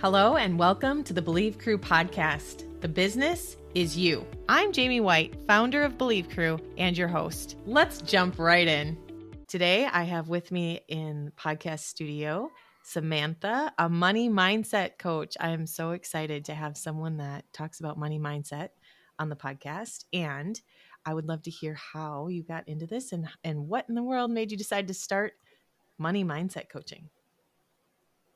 Hello and welcome to the Believe Crew podcast. The business is you. I'm Jamie White, founder of Believe Crew and your host. Let's jump right in. Today I have with me in podcast studio Samantha, a money mindset coach. I am so excited to have someone that talks about money mindset on the podcast, and I would love to hear how you got into this and what in the world made you decide to start money mindset coaching.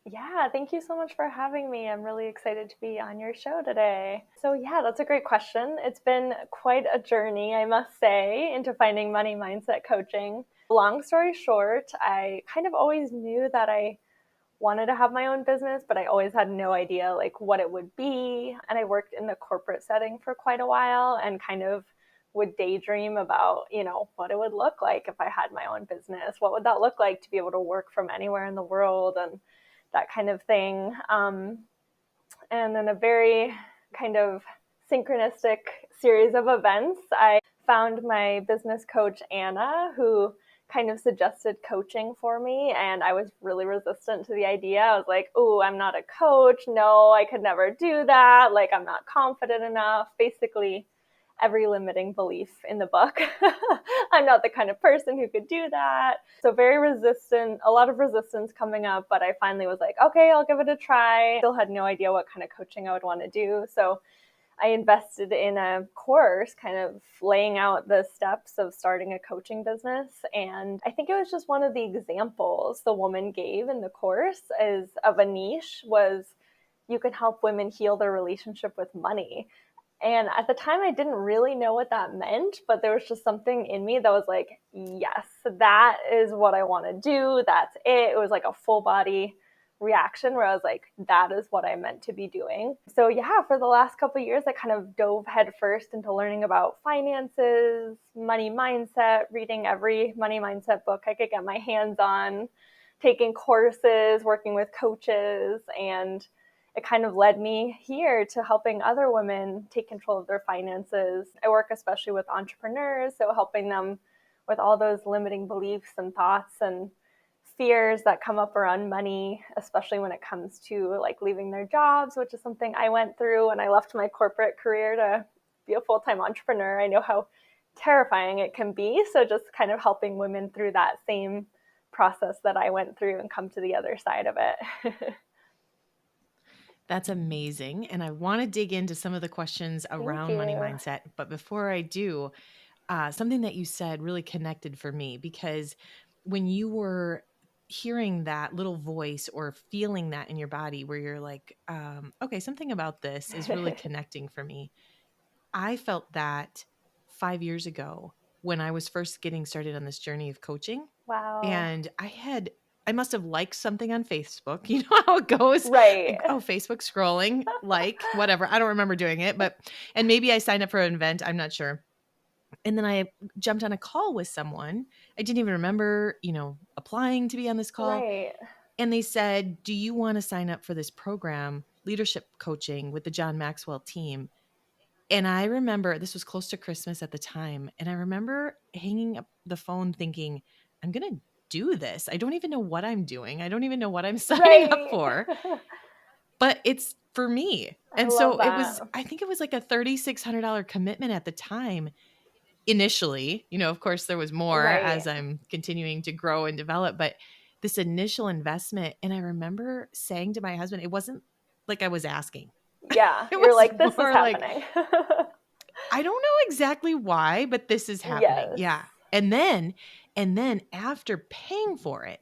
Yeah, thank you so much for having me. I'm really excited to be on your show today. So yeah, that's a great question. It's been quite a journey, I must say, into finding money mindset coaching. Long story short, I kind of always knew that I wanted to have my own business, but I always had no idea like what it would be. And I worked in the corporate setting for quite a while and kind of would daydream about, what it would look like if I had my own business. What would that look like to be able to work from anywhere in the world and that kind of thing. And then a very kind of synchronistic series of events, I found my business coach, Anna, who kind of suggested coaching for me. And I was really resistant to the idea. I was like, oh, I'm not a coach. No, I could never do that. Like, I'm not confident enough. Basically, every limiting belief in the book. I'm not the kind of person who could do that. So very resistant, a lot of resistance coming up, but I finally was like, okay, I'll give it a try. Still had no idea what kind of coaching I would want to do. So I invested in a course kind of laying out the steps of starting a coaching business. And I think it was just one of the examples the woman gave in the course is of a niche was you can help women heal their relationship with money. And at the time, I didn't really know what that meant, but there was just something in me that was like, yes, that is what I want to do. That's it. It was like a full body reaction where I was like, that is what I meant to be doing. So yeah, for the last couple of years, I kind of dove headfirst into learning about finances, money mindset, reading every money mindset book I could get my hands on, taking courses, working with coaches, and it kind of led me here to helping other women take control of their finances. I work especially with entrepreneurs, so helping them with all those limiting beliefs and thoughts and fears that come up around money, especially when it comes to like leaving their jobs, which is something I went through when I left my corporate career to be a full-time entrepreneur. I know how terrifying it can be. So just kind of helping women through that same process that I went through and come to the other side of it. That's amazing. And I want to dig into some of the questions around money mindset. But before I do, something that you said really connected for me, because when you were hearing that little voice or feeling that in your body where you're like, okay, something about this is really connecting for me. I felt that 5 years ago when I was first getting started on this journey of coaching. Wow. And I must have liked something on Facebook. You know how it goes? Right. Oh, Facebook scrolling, like, whatever. I don't remember doing it, and maybe I signed up for an event. I'm not sure. And then I jumped on a call with someone. I didn't even remember, applying to be on this call. Right. And they said, do you want to sign up for this program, leadership coaching with the John Maxwell team? And I remember this was close to Christmas at the time. And I remember hanging up the phone thinking, I'm going to do this. I don't even know what I'm doing. I don't even know what I'm signing up for, but it's for me. And so I think it was like a $3,600 commitment at the time. Initially, of course there was more as I'm continuing to grow and develop, but this initial investment. And I remember saying to my husband, it wasn't like I was asking. Yeah. You're like, this is happening. I don't know exactly why, but this is happening. Yes. Yeah. And then after paying for it,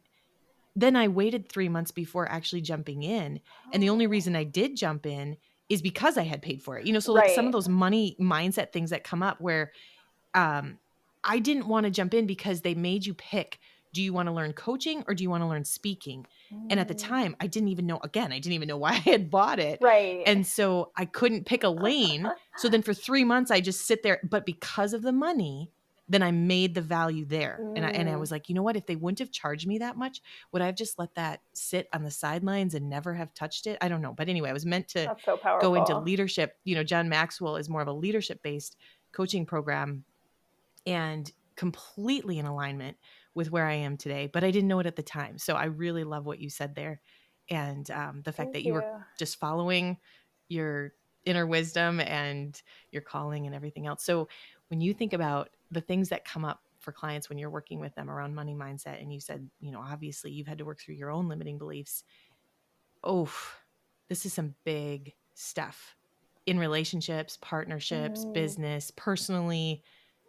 then I waited 3 months before actually jumping in. And the only reason I did jump in is because I had paid for it. So like some of those money mindset things that come up where I didn't want to jump in because they made you pick, do you want to learn coaching or do you want to learn speaking? And at the time, I didn't even know why I had bought it. Right. And so I couldn't pick a lane. So then for 3 months, I just sit there. But because of the money, then I made the value there. And I was like, you know what? If they wouldn't have charged me that much, would I have just let that sit on the sidelines and never have touched it? I don't know. But anyway, I was meant to go into leadership. John Maxwell is more of a leadership-based coaching program and completely in alignment with where I am today, but I didn't know it at the time. So I really love what you said there. and the fact Thank that you were you. just following your inner wisdom and your calling and everything else. So when you think about the things that come up for clients when you're working with them around money mindset, and you said, obviously you've had to work through your own limiting beliefs. Oh, this is some big stuff in relationships, partnerships, Mhm. business, personally,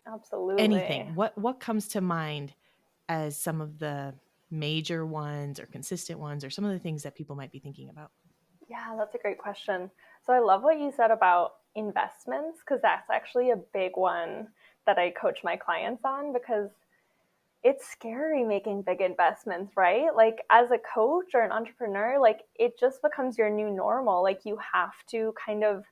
Absolutely. anything. What comes to mind as some of the major ones or consistent ones or some of the things that people might be thinking about? Yeah, that's a great question. So I love what you said about investments because that's actually a big one that I coach my clients on because it's scary making big investments, right? Like as a coach or an entrepreneur, like it just becomes your new normal. Like you have to kind of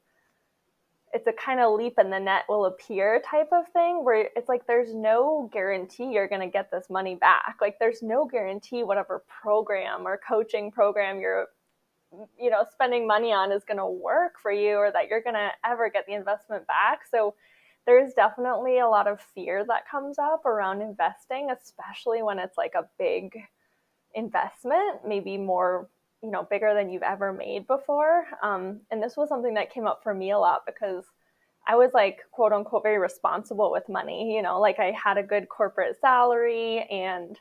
it's a kind of leap and the net will appear type of thing where it's like there's no guarantee you're going to get this money back. Like there's no guarantee whatever program or coaching program you're spending money on is going to work for you or that you're going to ever get the investment back. So there's definitely a lot of fear that comes up around investing, especially when it's like a big investment, maybe more, bigger than you've ever made before. And this was something that came up for me a lot because I was like, quote unquote, very responsible with money. Like I had a good corporate salary and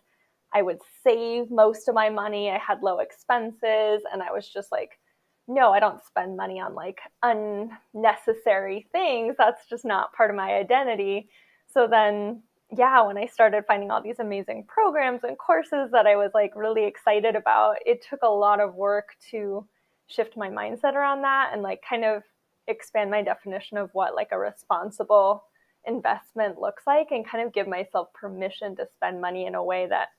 I would save most of my money. I had low expenses. And I was just like, no, I don't spend money on like unnecessary things. That's just not part of my identity. So then, yeah, when I started finding all these amazing programs and courses that I was like really excited about, it took a lot of work to shift my mindset around that and like kind of expand my definition of what like a responsible investment looks like and kind of give myself permission to spend money in a way that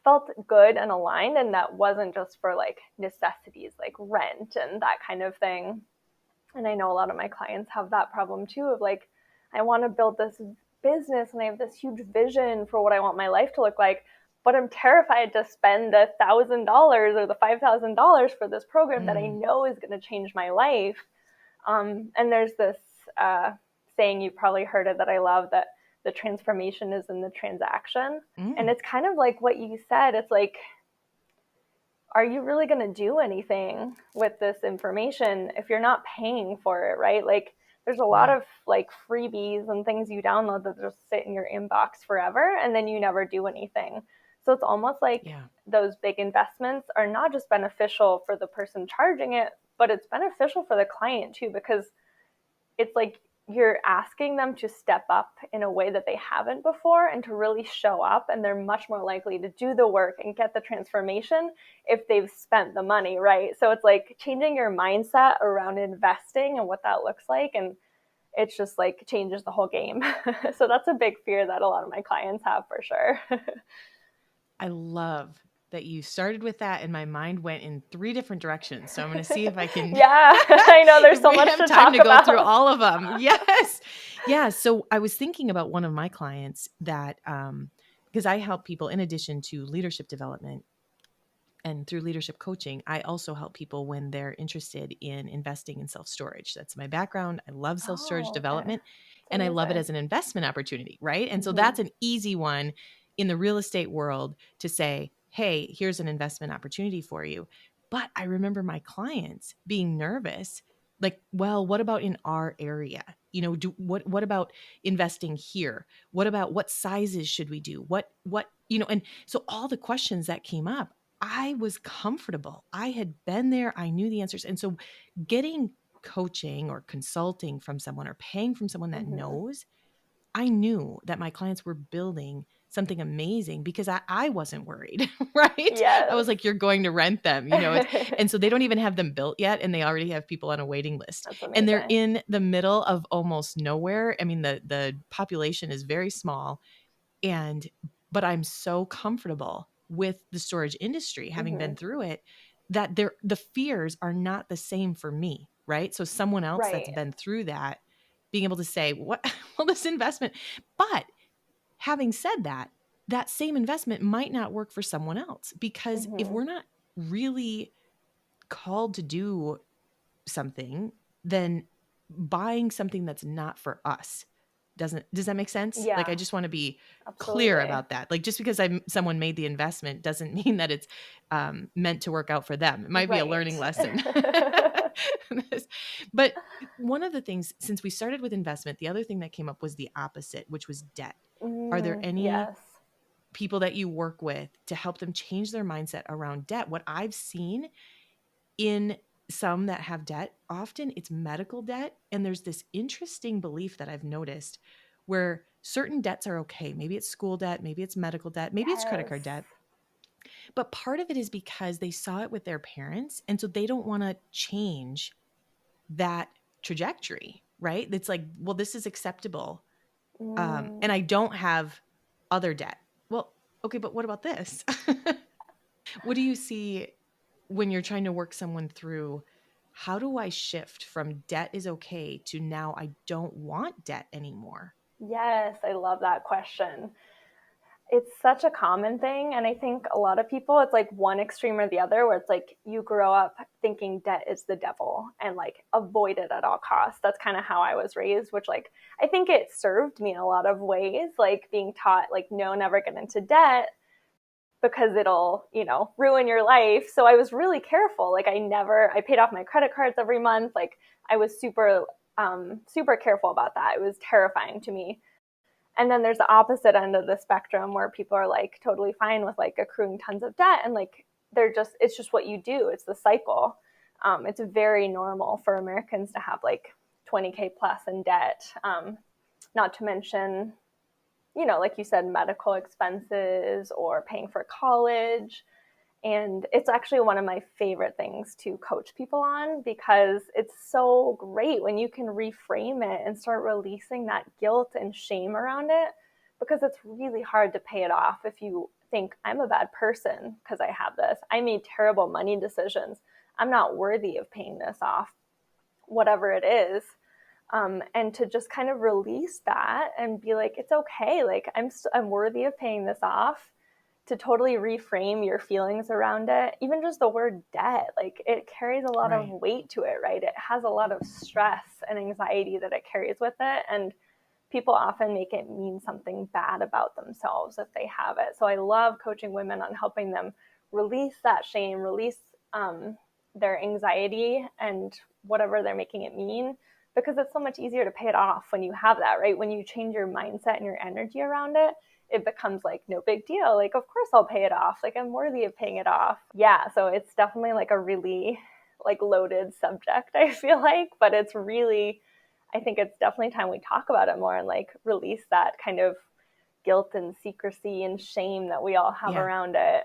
felt good and aligned and that wasn't just for like necessities like rent and that kind of thing. And I know a lot of my clients have that problem too of like, I want to build this business and I have this huge vision for what I want my life to look like, but I'm terrified to spend $1,000 or the $5,000 for this program that I Mm. know is going to change my life. And there's this saying, you've probably heard it that I love, that the transformation is in the transaction. And Mm. it's kind of like what you said. It's like, are you really going to do anything with this information if you're not paying for it, right? Like there's a lot Right. of like freebies and things you download that just sit in your inbox forever and then you never do anything. So it's almost like Yeah. those big investments are not just beneficial for the person charging it, but it's beneficial for the client too because it's like you're asking them to step up in a way that they haven't before and to really show up, and they're much more likely to do the work and get the transformation if they've spent the money, right? So it's like changing your mindset around investing and what that looks like, and it's just like changes the whole game. So that's a big fear that a lot of my clients have for sure. I love that you started with that and my mind went in three different directions. So I'm going to see if I can, Yeah, I know there's if so we much have to time talk to go through about. all of them. Yes. Yeah. So I was thinking about one of my clients that, because I help people in addition to leadership development and through leadership coaching, I also help people when they're interested in investing in self-storage. That's my background. I love self-storage Oh, okay. development It's and I love it amazing. as an investment opportunity, right? And so Mm-hmm. that's an easy one in the real estate world to say, "Hey, here's an investment opportunity for you." But I remember my clients being nervous, like, "Well, what about in our area? What about investing here? What about what sizes should we do? And so all the questions that came up, I was comfortable. I had been there. I knew the answers. And so getting coaching or consulting from someone or paying from someone that Mm-hmm. knows, I knew that my clients were building something amazing because I wasn't worried, right? I Yes. was like, you're going to rent them, and so they don't even have them built yet. And they already have people on a waiting list That's and they're amazing. in the middle of almost nowhere. I mean, the population is very small and but I'm so comfortable with the storage industry, having Mm-hmm. been through it, that the fears are not the same for me, right? So someone else that's Right. been through that, being able to say, what, well, this investment, but having said that, that same investment might not work for someone else because if Mm-hmm. we're not really called to do something, then buying something that's not for us Does that make sense? Like, I Yeah, just want to be clear absolutely. about that. Like, just because someone made the investment doesn't mean that it's meant to work out for them. It might be a Right. learning lesson. But one of the things, since we started with investment, the other thing that came up was the opposite, which was debt. Are there any Yes. people that you work with to help them change their mindset around debt? What I've seen in some that have debt, often it's medical debt. And there's this interesting belief that I've noticed where certain debts are okay. Maybe it's school debt, maybe it's medical debt, maybe it's credit Yes. card debt. But part of it is because they saw it with their parents. And so they don't want to change that trajectory, right? It's like, well, this is acceptable. And Mm, I don't have other debt. Well, okay, but what about this? What do you see when you're trying to work someone through? How do I shift from debt is okay to now I don't want debt anymore? yes, I love that question. It's such a common thing. And I think a lot of people, it's like one extreme or the other, where it's like you grow up thinking debt is the devil and like avoid it at all costs. That's kind of how I was raised, which like I think it served me in a lot of ways, like being taught, like, no, never get into debt because it'll, ruin your life. So I was really careful. Like I paid off my credit cards every month. Like I was super careful about that. It was terrifying to me. And then there's the opposite end of the spectrum where people are like totally fine with like accruing tons of debt and like it's just what you do. It's the cycle. It's very normal for Americans to have like 20K plus in debt. Not to mention, like you said, medical expenses or paying for college. And it's actually one of my favorite things to coach people on because it's so great when you can reframe it and start releasing that guilt and shame around it, because it's really hard to pay it off if you think I'm a bad person because I have this. I made terrible money decisions. I'm not worthy of paying this off, whatever it is. And to just kind of release that and be like, it's okay. Like I'm worthy of paying this off, to totally reframe your feelings around it. Even just the word debt, like it carries a lot of Right. weight to it, right? It has a lot of stress and anxiety that it carries with it. And people often make it mean something bad about themselves if they have it. So I love coaching women on helping them release that shame, release their anxiety and whatever they're making it mean, because it's so much easier to pay it off when you have that, right? When you change your mindset and your energy around it, it becomes like no big deal. Like, of course I'll pay it off. Like, I'm worthy of paying it off. Yeah. So it's definitely like a really like loaded subject, I feel like, but it's really, I think it's definitely time we talk about it more and like release that kind of guilt and secrecy and shame that we all have Yeah. around it,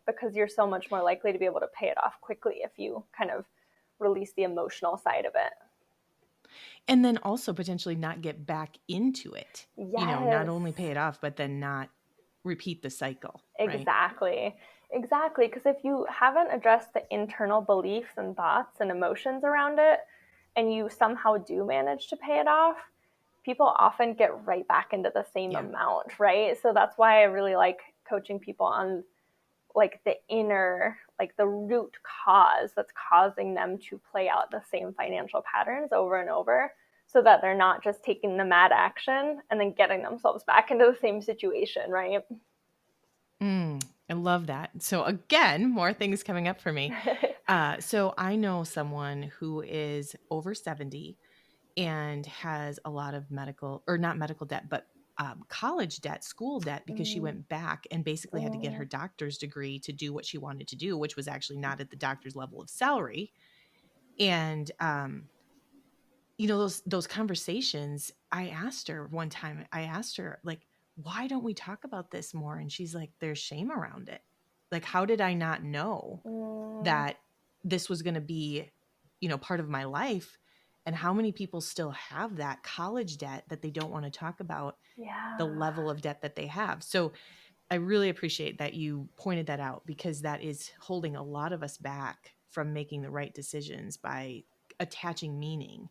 because you're so much more likely to be able to pay it off quickly if you kind of release the emotional side of it. And then also potentially not get back into it. Not Yes, only pay it off, but then not repeat the cycle, right? exactly. Exactly. Because if you haven't addressed the internal beliefs and thoughts and emotions around it, and you somehow do manage to pay it off, people often get right back into the same Yeah. amount, right? So that's why I really like coaching people on like the inner, like the root cause that's causing them to play out the same financial patterns over and over, so that they're not just taking the mad action and then getting themselves back into the same situation, right? I love that. So again, more things coming up for me. So I know someone who is over 70 and has a lot of medical, or not medical debt, but college debt, school debt, because she Mm, went back and basically had to get her mm, doctor's degree to do what she wanted to do, which was actually not at the doctor's level of salary. And those conversations, I asked her, like, why don't we talk about this more? And she's like, there's shame around it. Like, how did I not know mm, that this was going to be, part of my life? And how many people still have that college debt that they don't want to talk about, the yeah, level of debt that they have? So I really appreciate that you pointed that out, because that is holding a lot of us back from making the right decisions by attaching meaning,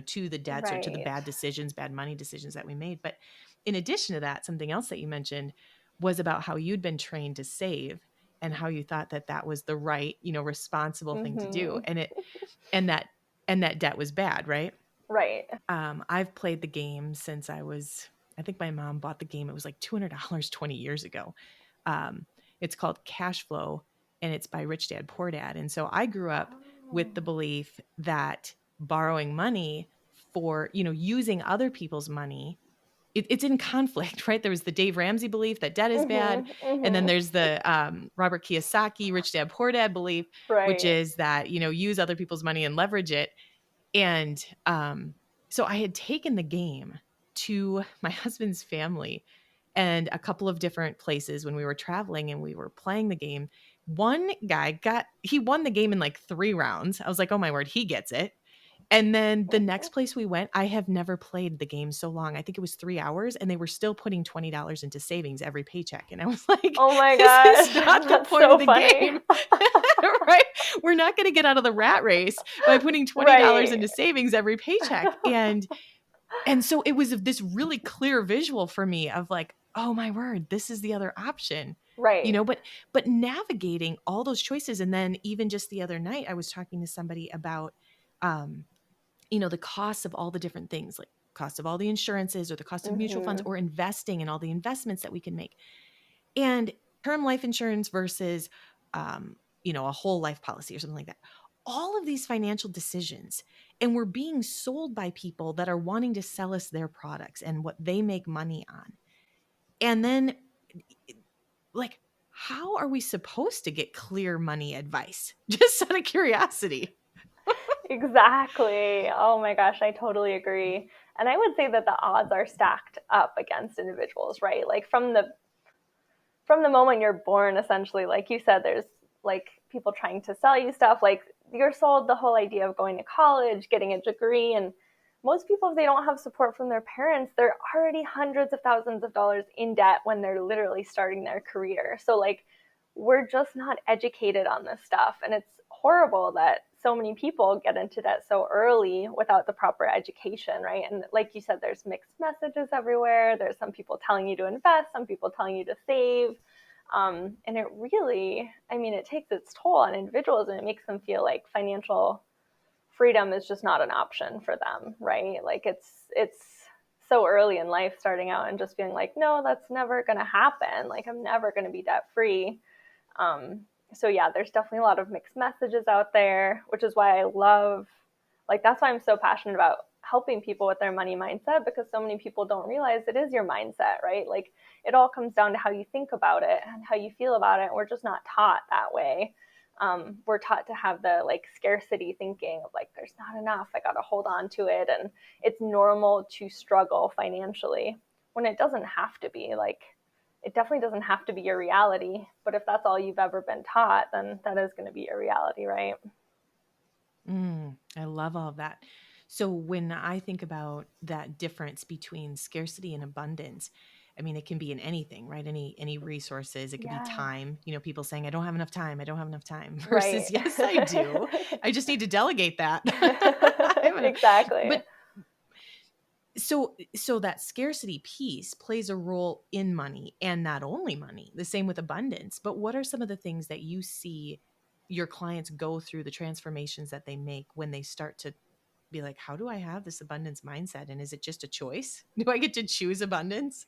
to the debts or to the right, bad decisions, bad money decisions that we made. But in addition to that, something else that you mentioned was about how you'd been trained to save and how you thought that that was the right, responsible thing to do. mm-hmm. And that debt was bad, right? Right. I've played the game since I think my mom bought the game. It was like $200 20 years ago. Um, it's called Cash Flow, and it's by Rich Dad Poor Dad. And so I grew up with the Oh. belief that borrowing money for, using other people's money, it's in conflict, right? There was the Dave Ramsey belief that debt is bad. Mhm. And then Mhm. there's the Robert Kiyosaki, Rich Dad Poor Dad belief, which Right. is that, use other people's money and leverage it. And so I had taken the game to my husband's family and a couple of different places when we were traveling and we were playing the game. One guy he won the game in like 3 rounds. I was like, oh my word, he gets it. And then the next place we went, I have never played the game so long. I think it was 3 hours, and they were still putting $20 into savings every paycheck. And I was like, Oh my this gosh, is not the that's point of so the funny. game, right? We're not going to get out of the rat race by putting $20 Right. into savings every paycheck. And so it was this really clear visual for me of like, oh my word, this is the other option. Right. But navigating all those choices. And then even just the other night, I was talking to somebody about um the costs of all the different things, like cost of all the insurances or the cost of mutual funds Mhm. or investing and all the investments that we can make. And term life insurance versus a whole life policy or something like that. All of these financial decisions, and we're being sold by people that are wanting to sell us their products and what they make money on. And then like, how are we supposed to get clear money advice? Just out of curiosity. Exactly. Oh my gosh, I totally agree. And I would say that the odds are stacked up against individuals, right? Like from the moment you're born, essentially, like you said, there's like people trying to sell you stuff. Like you're sold the whole idea of going to college, getting a degree, and most people, if they don't have support from their parents, they're already hundreds of thousands of dollars in debt when they're literally starting their career. So like we're just not educated on this stuff, and it's horrible that so many people get into debt so early without the proper education, right? And like you said, there's mixed messages everywhere. There's some people telling you to invest, some people telling you to save. And it really, I mean, it takes its toll on individuals, and it makes them feel like financial freedom is just not an option for them, right? Like it's so early in life starting out and just being like, no, that's never going to happen. Like I'm never going to be debt free. Um, so yeah, there's definitely a lot of mixed messages out there, which is why I love, like, that's why I'm so passionate about helping people with their money mindset, because so many people don't realize it is your mindset, right? Like it all comes down to how you think about it and how you feel about it. We're just not taught that way. We're taught to have the like scarcity thinking of like, there's not enough, I got to hold on to it. And it's normal to struggle financially when it doesn't have to be. Like, it definitely doesn't have to be your reality. But if that's all you've ever been taught, then that is going to be your reality, right? I love all of that. So when I think about that difference between scarcity and abundance, I mean, it can be in anything, right? Any resources. It could be Yeah, time. People saying, "I don't have enough time. I don't have enough time." right. Versus, "Yes, I do. I just need to delegate that." I have enough. Exactly. But so that scarcity piece plays a role in money, and not only money. The same with abundance. But what are some of the things that you see your clients go through, the transformations that they make when they start to be like, how do I have this abundance mindset? And is it just a choice? Do I get to choose abundance?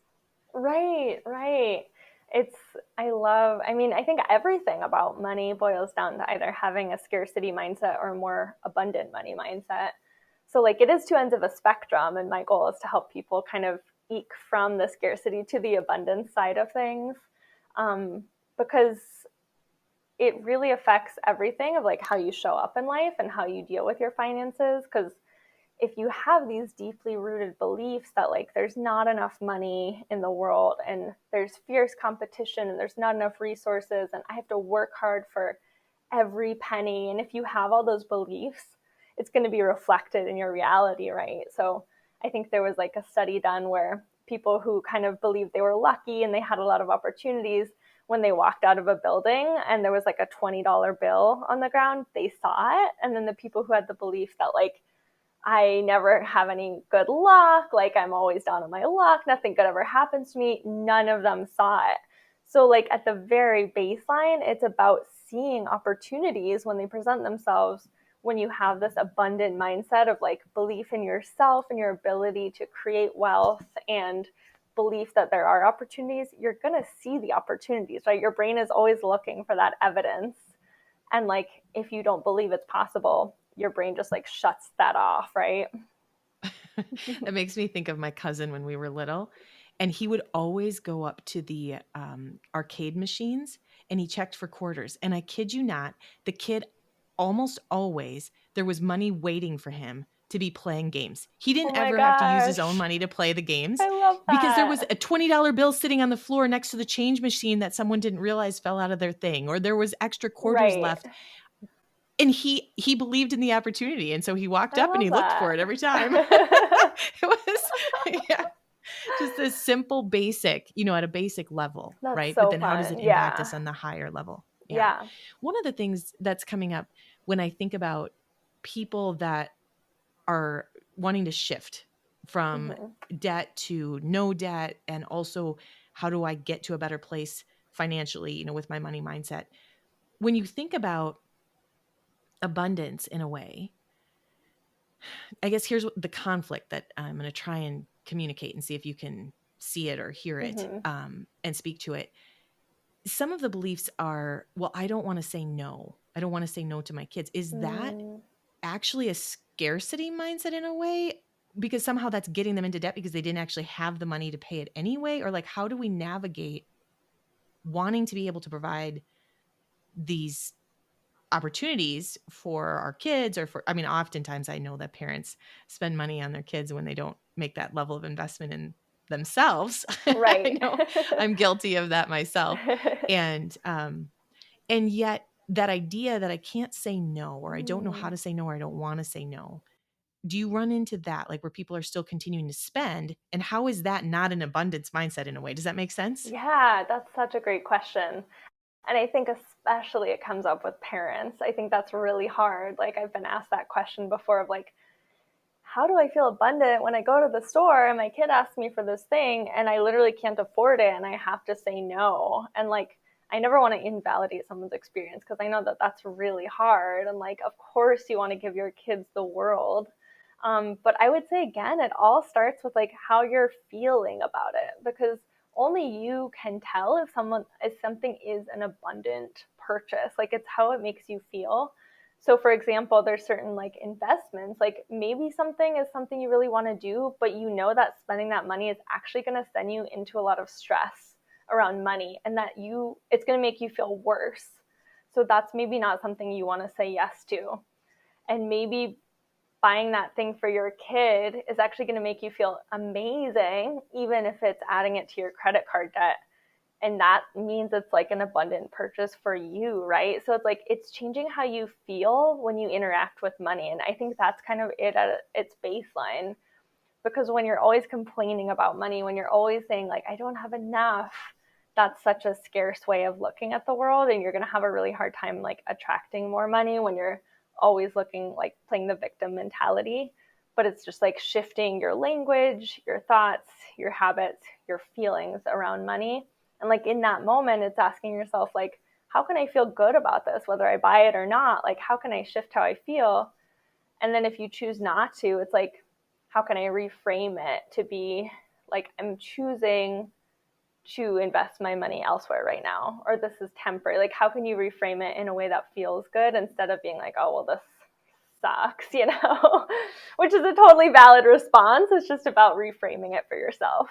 Right, right. It's, I mean, I think everything about money boils down to either having a scarcity mindset or a more abundant money mindset. So, like, it is two ends of a spectrum. And my goal is to help people kind of eke from the scarcity to the abundance side of things. Um, because it really affects everything of like how you show up in life and how you deal with your finances. Because if you have these deeply rooted beliefs that like there's not enough money in the world and there's fierce competition and there's not enough resources and I have to work hard for every penny, and if you have all those beliefs, it's going to be reflected in your reality, right? So I think there was like a study done where people who kind of believed they were lucky and they had a lot of opportunities, when they walked out of a building and there was like a $20 bill on the ground, they saw it. And then the people who had the belief that like I never have any good luck, like I'm always down on my luck, nothing good ever happens to me, none of them saw it. So, like, at the very baseline, it's about seeing opportunities when they present themselves when you have this abundant mindset of like belief in yourself and your ability to create wealth and belief that there are opportunities, you're going to see the opportunities, right? Your brain is always looking for that evidence. And like, if you don't believe it's possible, your brain just like shuts that off, right? That makes me think of my cousin when we were little, and he would always go up to the arcade machines and he checked for quarters. And I kid you not, the kid almost always there was money waiting for him to be playing games. He Oh didn't my ever have to use his own gosh. money to play the games I love because there was that. a $20 bill sitting on the floor next to the change machine that someone didn't realize fell out of their thing, or there was extra quarters Right. left. And he believed in the opportunity, and so he walked I up and love he looked for it every time. that. It was yeah, just this simple basic, at a basic level, That's right? But so then how does it fun. impact Yeah. us on the higher level? Yeah. Yeah. One of the things that's coming up when I think about people that are wanting to shift from Hmm. debt to no debt, and also how do I get to a better place financially, with my money mindset. When you think about abundance in a way, I guess here's the conflict that I'm going to try and communicate and see if you can see it or hear it, Hmm. and speak to it. Some of the beliefs are, well, I don't want to say no. I don't want to say no to my kids. Is that Mm, actually a scarcity mindset in a way? Because somehow that's getting them into debt because they didn't actually have the money to pay it anyway? Or like, how do we navigate wanting to be able to provide these opportunities for our kids, or for, I mean, oftentimes I know that parents spend money on their kids when they don't make that level of investment in themselves. I right. know I'm guilty of that myself. And yet that idea that I can't say no, or I don't know how Mm. to say no, or I don't want to say no. Do you run into that, like where people are still continuing to spend, and how is that not an abundance mindset in a way? Does that make sense? Yeah, that's such a great question. And I think especially it comes up with parents. I think that's really hard. Like I've been asked that question before of like, how do I feel abundant when I go to the store and my kid asks me for this thing and I literally can't afford it and I have to say no? And like, I never want to invalidate someone's experience because I know that that's really hard. And like, of course, you want to give your kids the world. But I would say again, it all starts with like how you're feeling about it because only you can tell if something is an abundant purchase. Like it's how it makes you feel. So for example, there's certain like investments, like maybe something is something you really want to do, but you know that spending that money is actually going to send you into a lot of stress around money and that it's going to make you feel worse. So that's maybe not something you want to say yes to. And maybe buying that thing for your kid is actually going to make you feel amazing, even if it's adding it to your credit card debt. And that means it's like an abundant purchase for you, right? So it's like it's changing how you feel when you interact with money. And I think that's kind of it at its baseline. Because when you're always complaining about money, when you're always saying, like, I don't have enough, that's such a scarce way of looking at the world. And you're going to have a really hard time, like, attracting more money when you're always looking like playing the victim mentality. But it's just like shifting your language, your thoughts, your habits, your feelings around money. And like in that moment, it's asking yourself, like, how can I feel good about this, whether I buy it or not? Like, how can I shift how I feel? And then if you choose not to, it's like, how can I reframe it to be like, I'm choosing to invest my money elsewhere right now, or this is temporary. Like, how can you reframe it in a way that feels good instead of being like, oh, well, this sucks, which is a totally valid response. It's just about reframing it for yourself.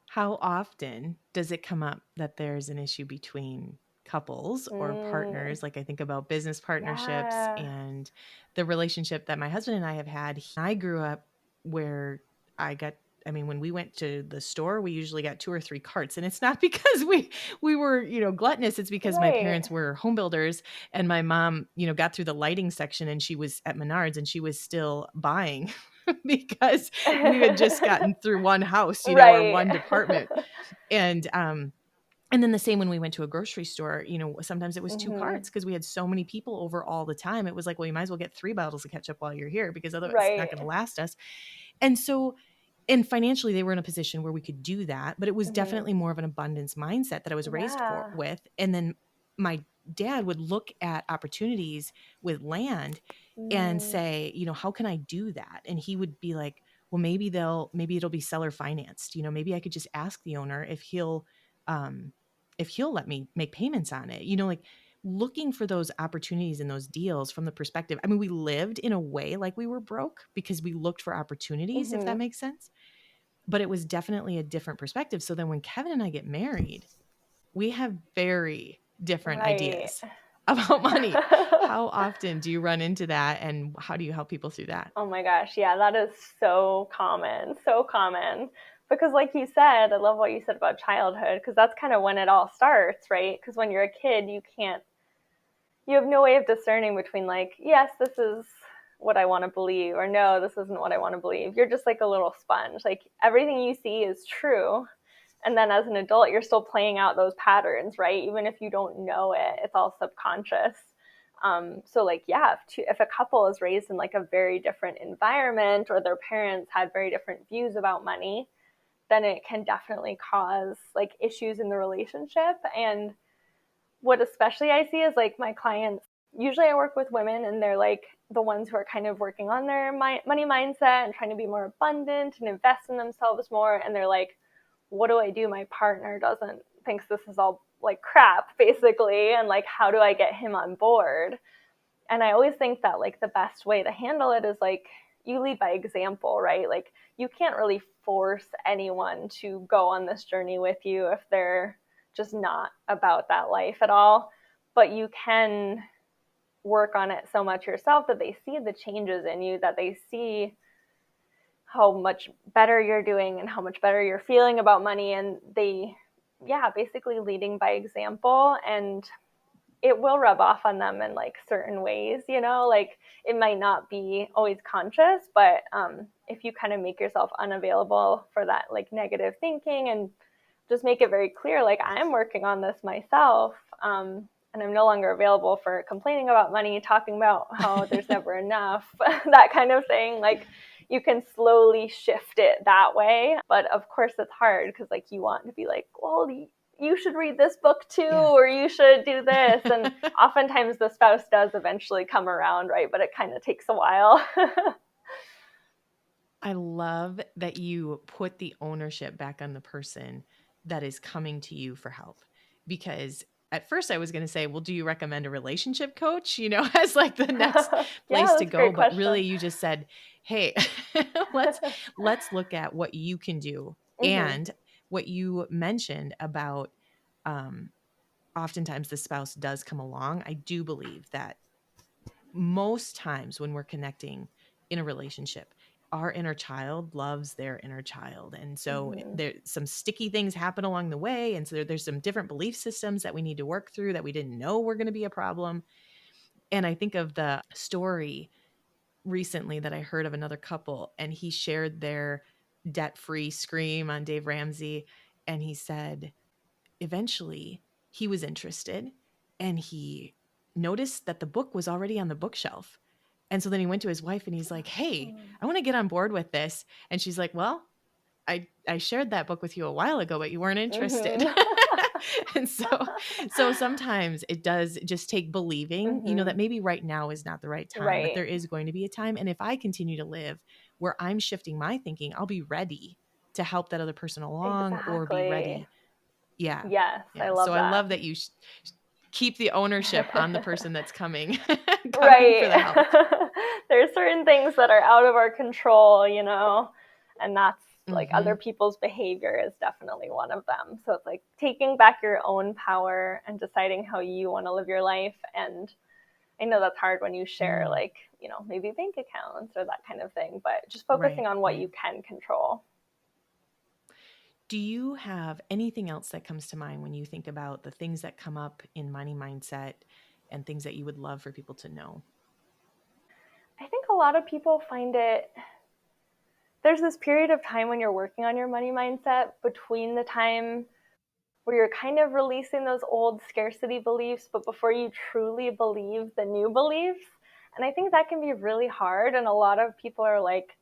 How often does it come up that there's an issue between couples or Mm, partners? Like I think about business partnerships yeah. and the relationship that my husband and I have had. I grew up where when we went to the store, we usually got 2 or 3 carts. And it's not because we were, gluttonous. It's because my Right. parents were home builders, and my mom, got through the lighting section, and she was at Menards and she was still buying because we had just gotten through one house, or Right. one department. And then the same when we went to a grocery store, sometimes it was 2 Hmm. carts because we had so many people over all the time. It was like, well, you might as well get 3 bottles of ketchup while you're here because otherwise it's not Right. going to last us. And so, and financially they were in a position where we could do that, but it was Hmm. definitely more of an abundance mindset that I was raised Yeah. with. And then my dad would look at opportunities with land and Mm, say, how can I do that? And he would be like, well, maybe it'll be seller financed. Maybe I could just ask the owner um, if he'll let me make payments on it. Like looking for those opportunities and those deals from the perspective. I mean, we lived in a way like we were broke because we looked for opportunities, if that mm-hmm. makes sense. But it was definitely a different perspective. So then when Kevin and I get married, we have very different Right. ideas about money. How often do you run into that, and how do you help people through that? Oh my gosh, yeah, that is so common, so common. Because, like you said, I love what you said about childhood, because that's kind of when it all starts, right? Because when you're a kid, you have no way of discerning between, like, yes, this is what I want to believe, or no, this isn't what I want to believe. You're just like a little sponge. Like, everything you see is true. And then as an adult, you're still playing out those patterns, right? Even if you don't know it, it's all subconscious. So like, yeah, if a couple is raised in like a very different environment, or their parents had very different views about money, then it can definitely cause like issues in the relationship. And what especially I see is like my clients, usually I work with women, and they're like the ones who are kind of working on their money mindset and trying to be more abundant and invest in themselves more. And they're like, what do I do? My partner doesn't thinks this is all like crap, basically. And like, how do I get him on board? And I always think that like the best way to handle it is like you lead by example, right? Like you can't really force anyone to go on this journey with you if they're just not about that life at all. But you can work on it so much yourself that they see the changes in you, that they see how much better you're doing and how much better you're feeling about money. And they, yeah, basically leading by example. And it will rub off on them in like certain ways, like it might not be always conscious, but if you kind of make yourself unavailable for that like negative thinking, and just make it very clear, like I'm working on this myself, and I'm no longer available for complaining about money, talking about how there's never enough, that kind of thing. Like you can slowly shift it that way. But of course it's hard because like you want to be like, well, you should read this book too, Yeah. or you should do this. And oftentimes the spouse does eventually come around, right? But it kind of takes a while. I love that you put the ownership back on the person that is coming to you for help. Because at first I was going to say, well, do you recommend a relationship coach, as like the next Yeah, place to that's a go? great But question. really you just said, hey, let's let's look at what you can do. Mm-hmm. And what you mentioned about um oftentimes the spouse does come along. I do believe that most times when we're connecting in a relationship, our inner child loves their inner child. And so Mm-hmm. there some sticky things happen along the way. And so there's some different belief systems that we need to work through that we didn't know were going to be a problem. And I think of the story recently that I heard of another couple, and he shared their debt-free scream on Dave Ramsey. And he said, eventually he was interested, and he noticed that the book was already on the bookshelf. And so then he went to his wife and he's like, hey, I want to get on board with this. And she's like, well, I shared that book with you a while ago, but you weren't interested. Mm-hmm. And so sometimes it does just take believing, Mm-hmm. that maybe right now is not the right time, but Right. there is going to be a time. And if I continue to live where I'm shifting my thinking, I'll be ready to help that other person along, or be Exactly. ready. Yeah. Yes, I Yeah. So love I that. love that you keep the ownership on the person that's coming coming for Right. the help. There's certain things that are out of our control, and that's like other Mhm. people's behavior is definitely one of them. So it's like taking back your own power and deciding how you want to live your life. And I know that's hard when you share, Mm. like, maybe bank accounts or that kind of thing, but just focusing Right, on what right. you can control. Do you have anything else that comes to mind when you think about the things that come up in money mindset and things that you would love for people to know? I think a lot of people find there's this period of time when you're working on your money mindset between the time where you're kind of releasing those old scarcity beliefs, but before you truly believe the new beliefs. And I think that can be really hard. And a lot of people are like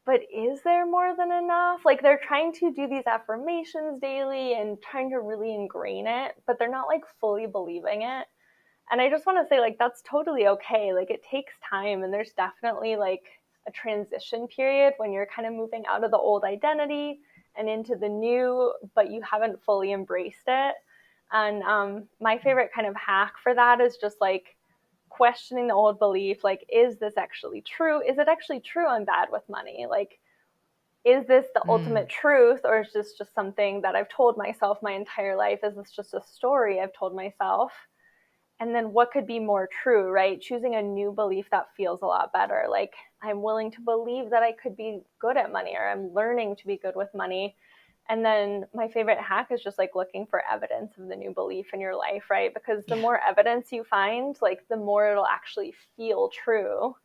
but is there more than enough? Like they're trying to do these affirmations daily and trying to really ingrain it, but they're not like fully believing it. And I just want to say, like, that's totally okay. Like, it takes time, and there's definitely like a transition period when you're kind of moving out of the old identity and into the new, but you haven't fully embraced it. And my favorite kind of hack for that is just like questioning the old belief, like, is this actually true? Is it actually true I'm bad with money? Like, is this the ultimate Mm. truth, or is this just something that I've told myself my entire life? Is this just a story I've told myself? And then what could be more true, right? Choosing a new belief that feels a lot better. Like, I'm willing to believe that I could be good at money, or I'm learning to be good with money. And then my favorite hack is just like looking for evidence of the new belief in your life, right? Because the Yeah. more evidence you find, like the more it'll actually feel true.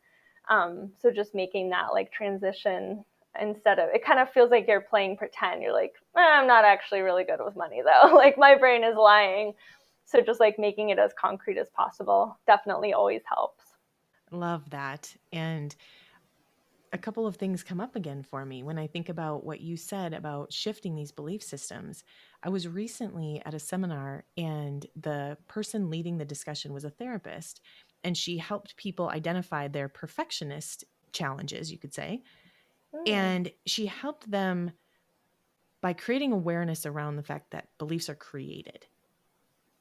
So just making that like transition, instead of, it kind of feels like you're playing pretend. You're like, I'm not actually really good with money though. Like my brain is lying. So just like making it as concrete as possible definitely always helps. Love that. And a couple of things come up again for me when I think about what you said about shifting these belief systems. I was recently at a seminar, and the person leading the discussion was a therapist, and she helped people identify their perfectionist challenges, you could say. Mm. And she helped them by creating awareness around the fact that beliefs are created.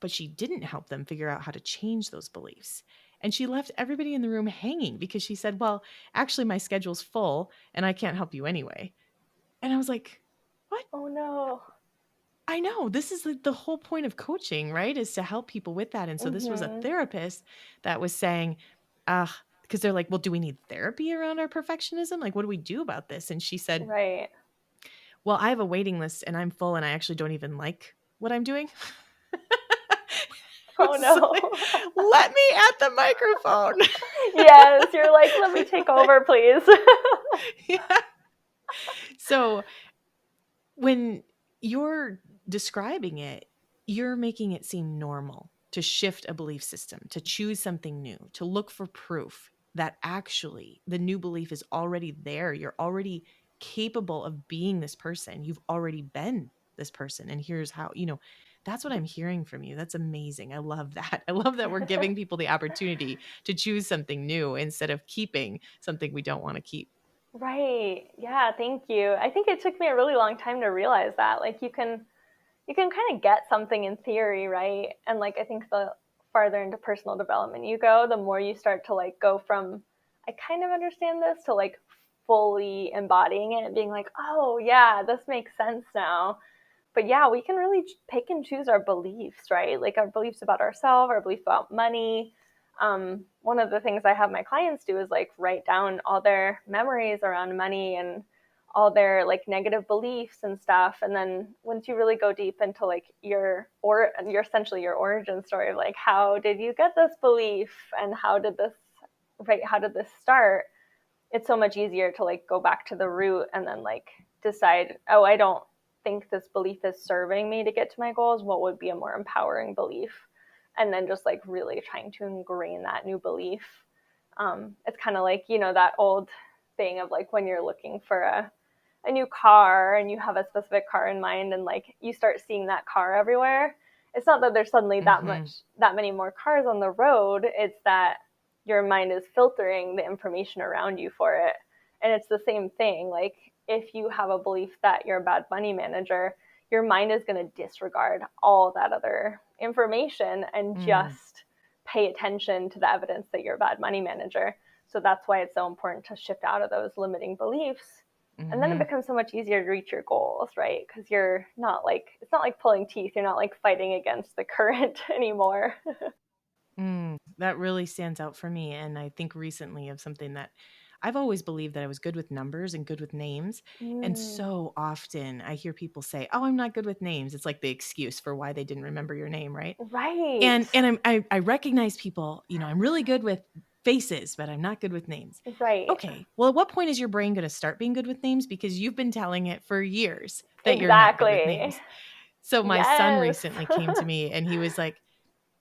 But she didn't help them figure out how to change those beliefs. And she left everybody in the room hanging because she said, well, actually, my schedule's full and I can't help you anyway. And I was like, what? Oh no. I know this is the whole point of coaching, right? Is to help people with that. And so this was a Mm-hmm. therapist that was saying, because they're like, well, do we need therapy around our perfectionism? Like, what do we do about this? And she said, Right. well, I have a waiting list and I'm full and I actually don't even like what I'm doing. Oh Was like, no. let me at the microphone. Yes, you're like, let me take Like, over, please. yeah. So when you're describing it, you're making it seem normal to shift a belief system, to choose something new, to look for proof that actually the new belief is already there. You're already capable of being this person. You've already been this person. And here's how, that's what I'm hearing from you. That's amazing. I love that. I love that we're giving people the opportunity to choose something new instead of keeping something we don't want to keep. Right. Yeah, thank you. I think it took me a really long time to realize that. Like you can kind of get something in theory, right? And like I think the farther into personal development you go, the more you start to like go from I kind of understand this to like fully embodying it and being like, "Oh, yeah, this makes sense now." But yeah, we can really pick and choose our beliefs, right? Like our beliefs about ourselves, our belief about money. One of the things I have my clients do is like write down all their memories around money and all their like negative beliefs and stuff. And then once you really go deep into like your essentially your origin story of like how did you get this belief and how did this start? It's so much easier to like go back to the root and then like decide, oh, I don't think this belief is serving me to get to my goals. What would be a more empowering belief? And then just like really trying to ingrain that new belief. It's kind of like, that old thing of like when you're looking for a new car and you have a specific car in mind and like you start seeing that car everywhere. It's not that there's suddenly Mhm. that many more cars on the road. It's that your mind is filtering the information around you for it. And it's the same thing. Like if you have a belief that you're a bad money manager, your mind is going to disregard all that other information and Mm. just pay attention to the evidence that you're a bad money manager. So that's why it's so important to shift out of those limiting beliefs. And then it Mhm. becomes so much easier to reach your goals, right? Because you're not like, it's not like pulling teeth. You're not like fighting against the current anymore. That really stands out for me. And I think recently of something that I've always believed that I was good with numbers and good with names. And Mm, so often I hear people say, "Oh, I'm not good with names." It's like the excuse for why they didn't remember your name, right? right. And I recognize people, I'm really good with faces, but I'm not good with names. Right. Okay. Well, at what point is your brain going to start being good with names? Because you've been telling it for years that you're not good with Exactly. names. So my son Yes. recently came to me and he was like,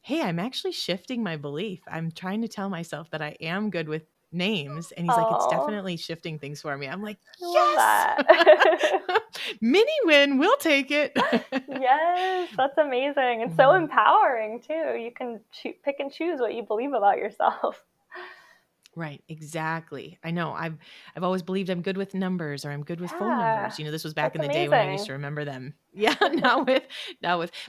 "Hey, I'm actually shifting my belief. I'm trying to tell myself that I am good with names. And he's like, it's Oh, definitely shifting things for me. I'm like, I love yes, that. mini win, we'll take it. Yes, that's amazing. And so Mhm. empowering too. You can pick and choose what you believe about yourself. Right, exactly. I know. I've always believed I'm good with numbers or I'm good with phone Yeah, numbers. This was back that's in the day when I used amazing. to remember them. Yeah, now with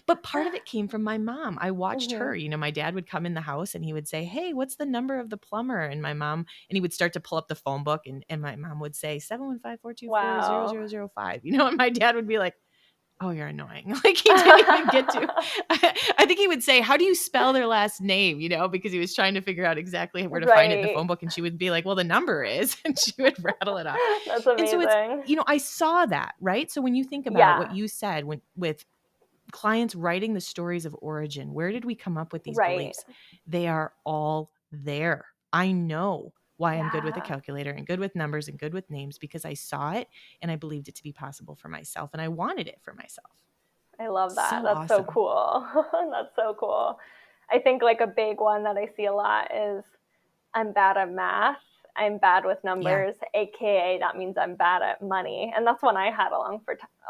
but part of it came from my mom. I watched Hmm. her. My dad would come in the house and he would say, "Hey, what's the number of the plumber?" And my mom and he would start to pull up the phone book and my mom would say 715-424-0005. Wow. And my dad would be like, "Oh, you're annoying." Like he didn't even get to I think he would say, "How do you spell their last name?" Because he was trying to figure out exactly where to find it in the Right. phone book. And she would be like, "Well, the number is," and she would rattle it off. That's And so it's, amazing. I saw that, right? So when you think about what Yeah, you said with clients writing the stories of origin, where did we come up with these right. beliefs? They are all there. I know why I'm good with a Yeah, calculator and good with numbers and good with names because I saw it and I believed it to be possible for myself and I wanted it for myself. I love that. So That's so awesome. cool. That's so cool. I think like a big one that I see a lot is I'm bad at math. I'm bad with Yeah. numbers, aka that means I'm bad at money. And that's one I had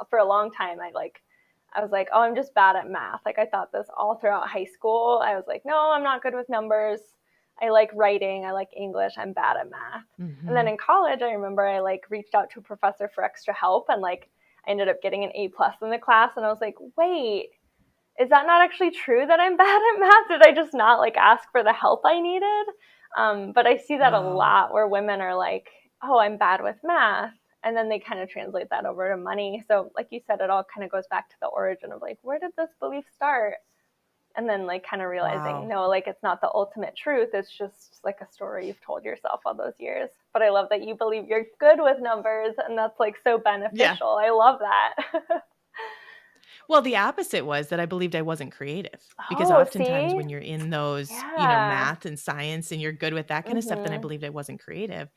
for a long time. I was like, oh, I'm just bad at math. Like I thought this all throughout high school. I was like, no, I'm not good with numbers. I like writing. I like English. I'm bad at math. And then Hmm. in college, I remember I like reached out to a professor for extra help, and like I ended up getting an A plus in the class. And I was like, wait, is that not actually true that I'm bad at math? Did I just not like ask for the help I needed? But I see that a Wow. lot where women are like, oh, I'm bad with math. And then they kind of translate that over to money. So, like you said, it all kind of goes back to the origin of like, where did this belief start? And then, like, kind of realizing, Wow. no, like, it's not the ultimate truth. It's just like a story you've told yourself all those years. But I love that you believe you're good with numbers, and that's like so Yeah. beneficial. I love that. Well, the opposite was that I believed I wasn't creative because Oh, oftentimes see? when you're in those, Yeah. math and science and you're good with that kind of stuff, then I Mhm. believed I wasn't creative.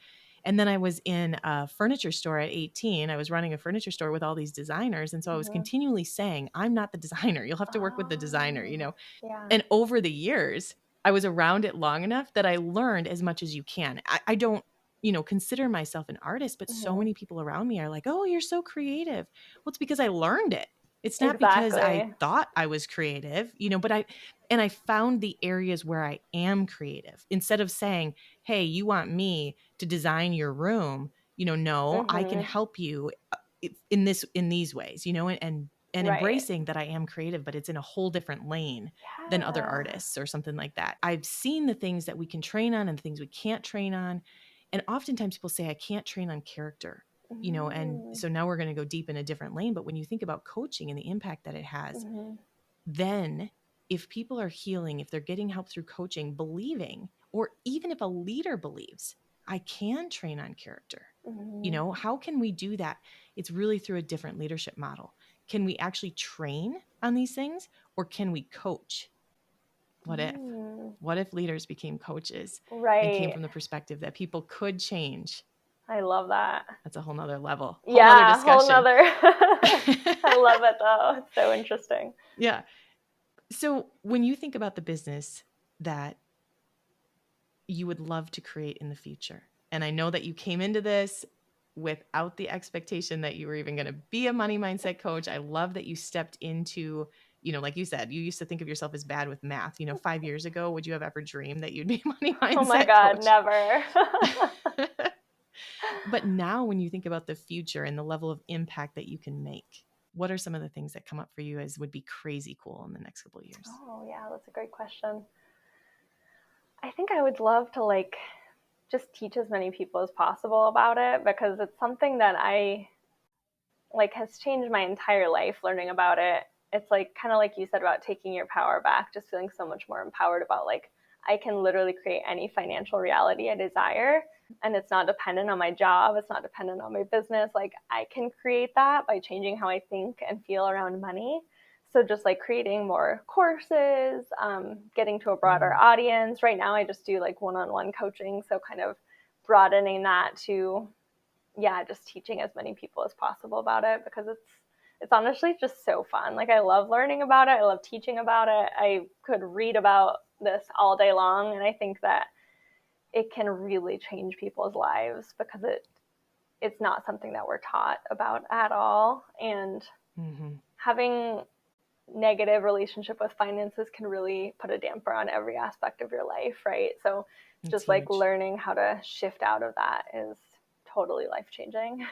And then I was in a furniture store at 18. I was running a furniture store with all these designers. And so I was Mhm. continually saying, I'm not the designer. You'll have to work with the designer. Oh, yeah. And over the years, I was around it long enough that I learned as much as you can. I don't, consider myself an artist, but so Mhm. many people around me are like, oh, you're so creative. Well, it's because I learned it. It's not because I Exactly. thought I was creative, but I found the areas where I am creative instead of saying, hey, you want me to design your room, no, I can Mhm. help you in these ways, and Right. embracing that I am creative, but it's in a whole different lane than other Yeah. artists or something like that. I've seen the things that we can train on and the things we can't train on. And oftentimes people say, I can't train on character, and Mm. so now we're going to go deep in a different lane. But when you think about coaching and the impact that it has, Mhm. then if people are healing, if they're getting help through coaching, believing, or even if a leader believes, I can train on character. Mhm. How can we do that? It's really through a different leadership model. Can we actually train on these things or can we coach? What if? Mm. What if leaders became coaches and came Right. from the perspective that people could change? I love that. That's a whole nother level, whole nother Yeah, whole discussion. nother. I love it though. It's so interesting. Yeah. So when you think about the business that you would love to create in the future, and I know that you came into this without the expectation that you were even going to be a money mindset coach. I love that you stepped into, like you said, you used to think of yourself as bad with math. 5 years ago, would you have ever dreamed that you'd be a money Oh my mindset God, coach? never. But now when you think about the future and the level of impact that you can make, what are some of the things that come up for you as would be crazy cool in the next couple of years? Oh, yeah, that's a great question. I think I would love to like just teach as many people as possible about it because it's something that I like has changed my entire life learning about it. It's like kind of like you said about taking your power back, just feeling so much more empowered about like I can literally create any financial reality I desire, and it's not dependent on my job, it's not dependent on my business. Like I can create that by changing how I think and feel around money. So just like creating more courses, getting to a broader Mm. audience. Right now I just do like one-on-one coaching, so kind of broadening that to, yeah, just teaching as many people as possible about it because it's honestly just so fun. Like I love learning about it. I love teaching about it. I could read about this all day long, and I think that it can really change people's lives because it's not something that we're taught about at all. And Mm-hmm. having negative relationship with finances can really put a damper on every aspect of your life, right? So It's just like huge. learning how to shift out of that is totally life changing.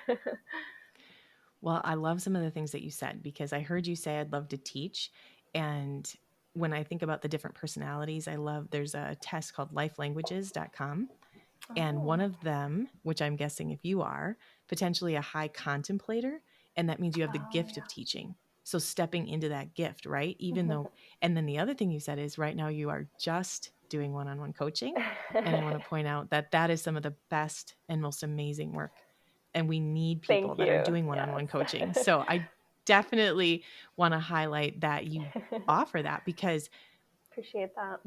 Well, I love some of the things that you said because I heard you say I'd love to teach. And when I think about the different personalities, there's a test called lifelanguages.com. And Oh. one of them, which I'm guessing if you are, potentially a high contemplator. And that means you have the Oh gift of teaching. So stepping into that gift, right? Even though, and then the other thing you said is right now you are just doing one on one coaching. And I want to yeah. point out that that is some of the best and most amazing work. And we need people Thank that are you. doing one on one coaching. Yes. So I definitely want to highlight that you offer that because, Appreciate that.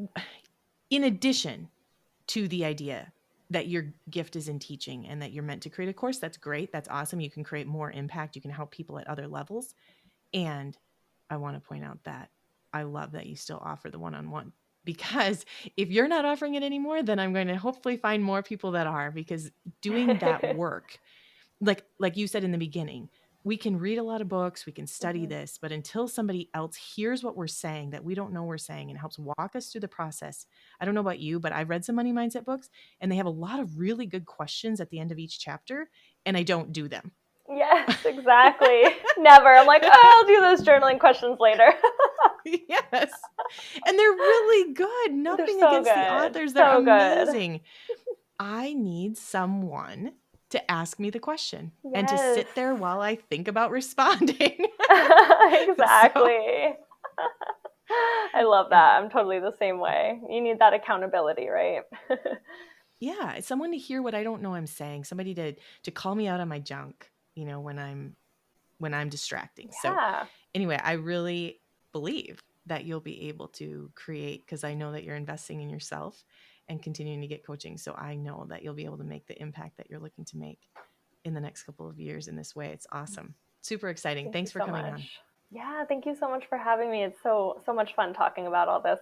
in addition to the idea that your gift is in teaching and that you're meant to create a course, that's great. That's awesome. You can create more impact. You can help people at other levels. And I want to point out that I love that you still offer the one on one because if you're not offering it anymore, then I'm going to hopefully find more people that are because doing that work, like you said in the beginning, we can read a lot of books, we can study Mhm. this, but until somebody else hears what we're saying that we don't know we're saying and helps walk us through the process. I don't know about you, but I've read some money mindset books and they have a lot of really good questions at the end of each chapter and I don't do them. Yes, exactly. Never. I'm like, oh, I'll do those journaling questions later. Yes. And they're really good. They're Nothing so against the good. authors. They're So good. amazing. I need someone to ask me the question and to Yes. sit there while I think about responding. So, exactly. I love that. I'm totally the same way. You need that accountability, right? yeah, someone to hear what I don't know I'm saying, somebody to call me out on my junk, when I'm distracting. So, yeah. anyway, I really believe that you'll be able to create because I know that you're investing in yourself and continuing to get coaching. So, I know that you'll be able to make the impact that you're looking to make in the next couple of years in this way. It's awesome. Super exciting. Thank you Thanks for so coming on. much. Yeah, thank you so much for having me. It's so much fun talking about all this.